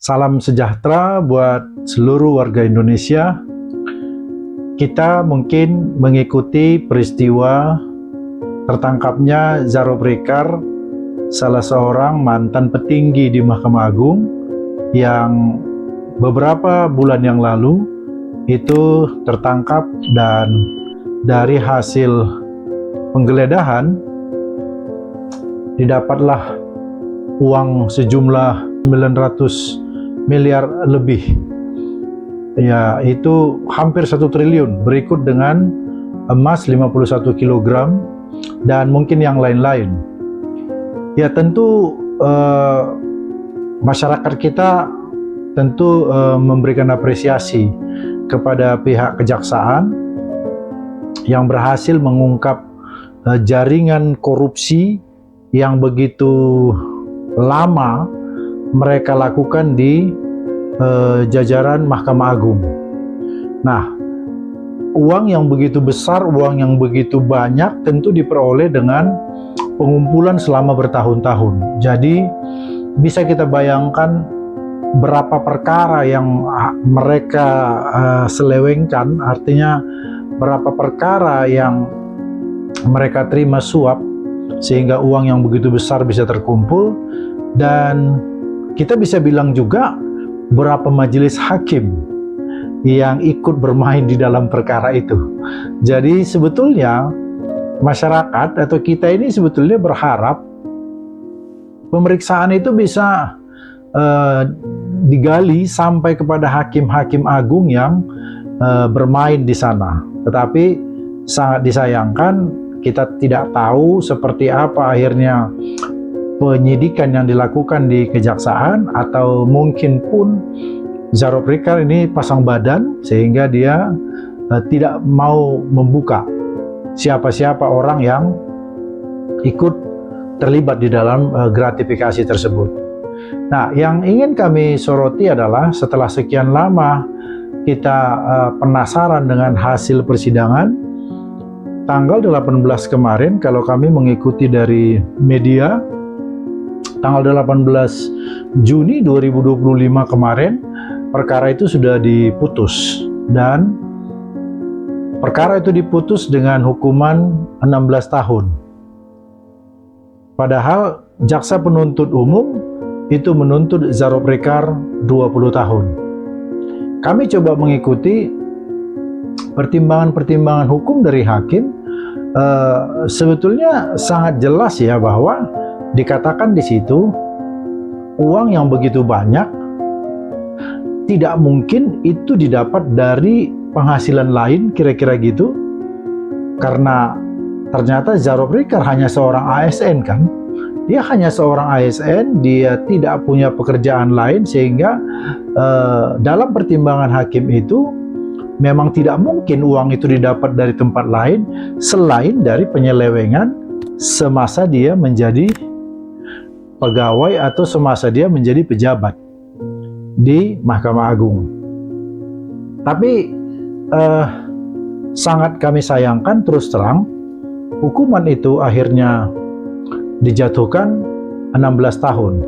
Salam sejahtera buat seluruh warga Indonesia. Kita mungkin mengikuti peristiwa tertangkapnya Zaro Prikar, salah seorang mantan petinggi di Mahkamah Agung yang beberapa bulan yang lalu itu tertangkap, dan dari hasil penggeledahan didapatlah uang sejumlah 900 miliar lebih, ya itu hampir 1 triliun, berikut dengan emas 51 kg dan mungkin yang lain-lain. Ya tentu masyarakat kita tentu memberikan apresiasi kepada pihak kejaksaan yang berhasil mengungkap jaringan korupsi yang begitu lama mereka lakukan di jajaran Mahkamah Agung. Nah, uang yang begitu besar, uang yang begitu banyak tentu diperoleh dengan pengumpulan selama bertahun-tahun. Jadi bisa kita bayangkan berapa perkara yang mereka selewengkan, artinya berapa perkara yang mereka terima suap sehingga uang yang begitu besar bisa terkumpul. Dan kita bisa bilang juga berapa majelis hakim yang ikut bermain di dalam perkara itu. Jadi sebetulnya masyarakat atau kita ini sebetulnya berharap pemeriksaan itu bisa digali sampai kepada hakim-hakim agung yang bermain di sana. Tetapi sangat disayangkan kita tidak tahu seperti apa akhirnya penyidikan yang dilakukan di kejaksaan, atau mungkin pun Zaro Prikar ini pasang badan sehingga dia tidak mau membuka siapa-siapa orang yang ikut terlibat di dalam gratifikasi tersebut. Nah, yang ingin kami soroti adalah setelah sekian lama kita penasaran dengan hasil persidangan, tanggal 18 kemarin kalau kami mengikuti dari media, tanggal 18 Juni 2025 kemarin perkara itu sudah diputus, dan perkara itu diputus dengan hukuman 16 tahun. Padahal jaksa penuntut umum itu menuntut Zaro Prikar 20 tahun. Kami coba mengikuti pertimbangan-pertimbangan hukum dari hakim. Sebetulnya sangat jelas ya bahwa dikatakan di situ uang yang begitu banyak tidak mungkin itu didapat dari penghasilan lain, kira-kira gitu, karena ternyata Zaro Prikar hanya seorang ASN kan, dia hanya seorang ASN, dia tidak punya pekerjaan lain, sehingga dalam pertimbangan hakim itu memang tidak mungkin uang itu didapat dari tempat lain selain dari penyelewengan semasa dia menjadi pegawai atau semasa dia menjadi pejabat di Mahkamah Agung. Tapi sangat kami sayangkan, terus terang, hukuman itu akhirnya dijatuhkan 16 tahun.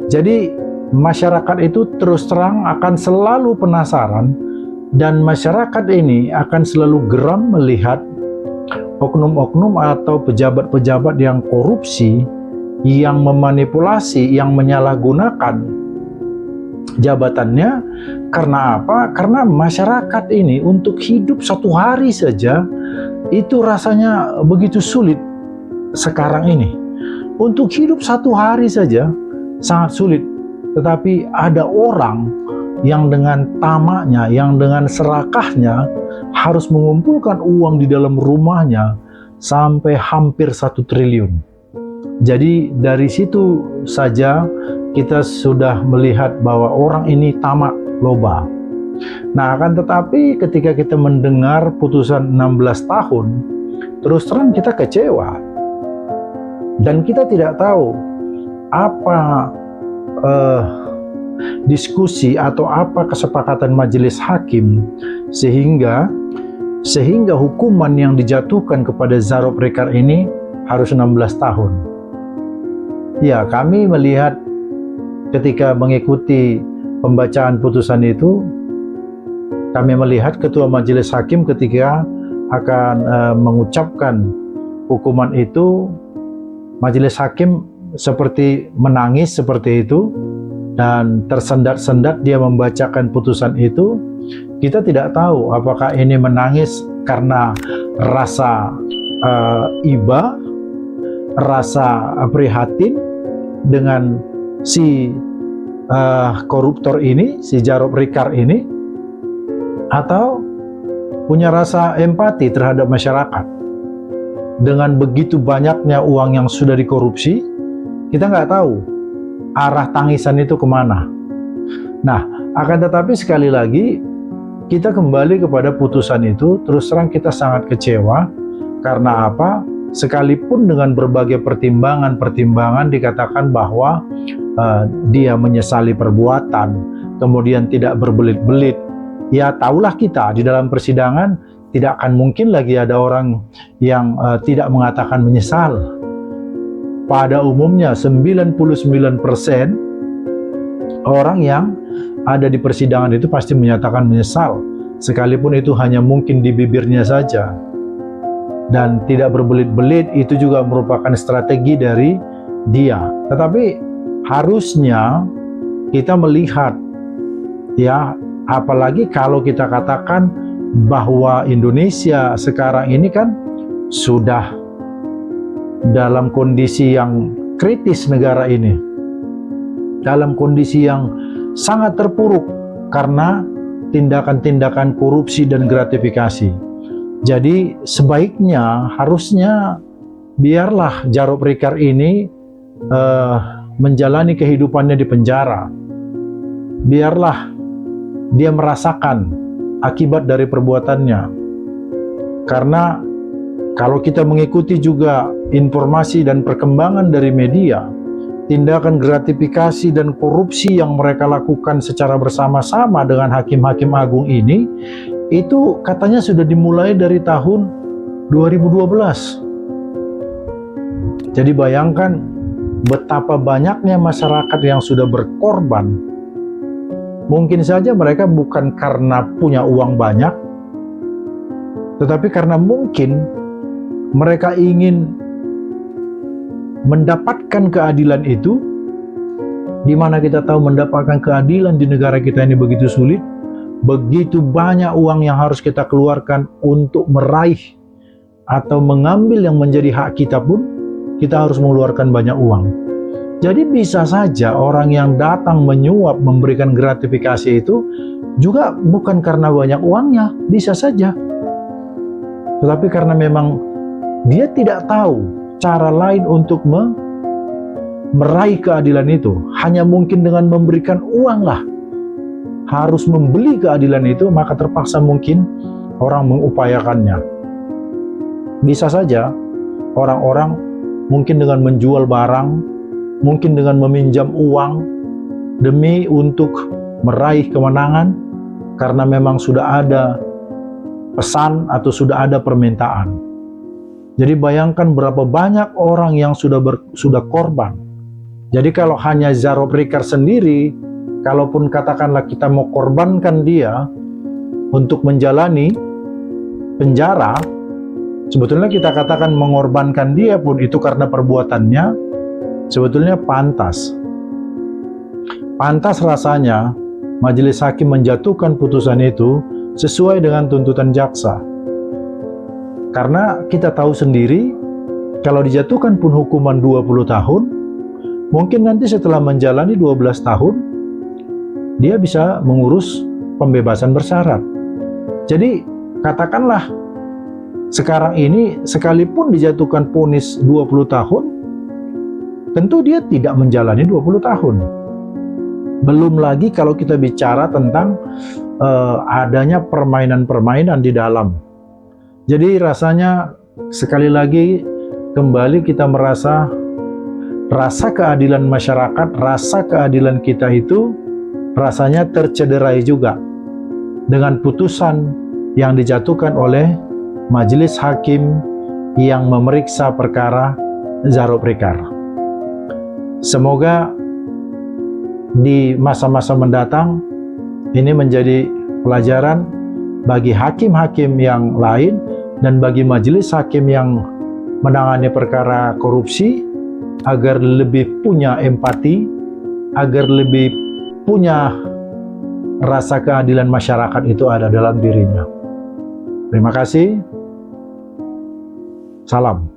Jadi masyarakat itu terus terang akan selalu penasaran, dan masyarakat ini akan selalu geram melihat oknum-oknum atau pejabat-pejabat yang korupsi, yang memanipulasi, yang menyalahgunakan jabatannya. Karena apa? Karena masyarakat ini untuk hidup satu hari saja itu rasanya begitu sulit sekarang ini. Untuk hidup satu hari saja sangat sulit. Tetapi ada orang yang dengan tamaknya, yang dengan serakahnya harus mengumpulkan uang di dalam rumahnya sampai hampir 1 triliun. Jadi dari situ saja kita sudah melihat bahwa orang ini tamak loba. Nah, akan tetapi ketika kita mendengar putusan 16 tahun, terus terang kita kecewa. Dan kita tidak tahu apa diskusi atau apa kesepakatan majelis hakim sehingga hukuman yang dijatuhkan kepada Zaro Prikar ini harus 16 tahun. Ya, kami melihat ketika mengikuti pembacaan putusan itu, kami melihat Ketua Majelis Hakim ketika akan mengucapkan hukuman itu, Majelis Hakim seperti menangis seperti itu, dan tersendat-sendat dia membacakan putusan itu. Kita tidak tahu apakah ini menangis karena rasa iba, rasa prihatin dengan si koruptor ini, si Jarod Ricard ini, atau punya rasa empati terhadap masyarakat. Dengan begitu banyaknya uang yang sudah dikorupsi, kita nggak tahu arah tangisan itu kemana. Nah, akan tetapi sekali lagi, kita kembali kepada putusan itu. Terus terang kita sangat kecewa. Karena apa? Sekalipun dengan berbagai pertimbangan dikatakan bahwa dia menyesali perbuatan, kemudian tidak berbelit-belit. Ya, tahulah kita di dalam persidangan tidak akan mungkin lagi ada orang yang tidak mengatakan menyesal. Pada umumnya 99% orang yang ada di persidangan itu pasti menyatakan menyesal, sekalipun itu hanya mungkin di bibirnya saja. Dan tidak berbelit-belit itu juga merupakan strategi dari dia. Tetapi harusnya kita melihat, ya, apalagi kalau kita katakan bahwa Indonesia sekarang ini kan sudah dalam kondisi yang kritis, negara ini dalam kondisi yang sangat terpuruk karena tindakan-tindakan korupsi dan gratifikasi. Jadi sebaiknya, harusnya biarlah Jarod Ricard ini menjalani kehidupannya di penjara. Biarlah dia merasakan akibat dari perbuatannya. Karena kalau kita mengikuti juga informasi dan perkembangan dari media, tindakan gratifikasi dan korupsi yang mereka lakukan secara bersama-sama dengan hakim-hakim agung ini, itu katanya sudah dimulai dari tahun 2012. Jadi bayangkan betapa banyaknya masyarakat yang sudah berkorban. Mungkin saja mereka bukan karena punya uang banyak, tetapi karena mungkin mereka ingin mendapatkan keadilan itu, di mana kita tahu mendapatkan keadilan di negara kita ini begitu sulit, begitu banyak uang yang harus kita keluarkan untuk meraih atau mengambil yang menjadi hak kita pun, kita harus mengeluarkan banyak uang. Jadi bisa saja orang yang datang menyuap, memberikan gratifikasi itu juga bukan karena banyak uangnya, bisa saja. Tetapi karena memang dia tidak tahu cara lain untuk meraih keadilan itu. Hanya mungkin dengan memberikan uang lah. Harus membeli keadilan itu, maka terpaksa mungkin orang mengupayakannya. Bisa saja orang-orang mungkin dengan menjual barang, mungkin dengan meminjam uang demi untuk meraih kemenangan karena memang sudah ada pesan atau sudah ada permintaan. Jadi bayangkan berapa banyak orang yang sudah korban. Jadi kalau hanya Jarod Ricard sendiri, kalaupun katakanlah kita mau korbankan dia untuk menjalani penjara, sebetulnya kita katakan mengorbankan dia pun itu karena perbuatannya sebetulnya pantas. Pantas rasanya Majelis Hakim menjatuhkan putusan itu sesuai dengan tuntutan jaksa. Karena kita tahu sendiri, kalau dijatuhkan pun hukuman 20 tahun, mungkin nanti setelah menjalani 12 tahun, dia bisa mengurus pembebasan bersyarat. Jadi katakanlah sekarang ini sekalipun dijatuhkan vonis 20 tahun, tentu dia tidak menjalani 20 tahun. Belum lagi kalau kita bicara tentang adanya permainan-permainan di dalam. Jadi rasanya sekali lagi kembali kita merasa rasa keadilan masyarakat, rasa keadilan kita itu rasanya tercederai juga dengan putusan yang dijatuhkan oleh Majelis Hakim yang memeriksa perkara Jarod Ricard. Semoga di masa-masa mendatang ini menjadi pelajaran bagi hakim-hakim yang lain dan bagi majelis hakim yang menangani perkara korupsi, agar lebih punya empati, agar lebih punya rasa keadilan masyarakat itu ada dalam dirinya. Terima kasih. Salam.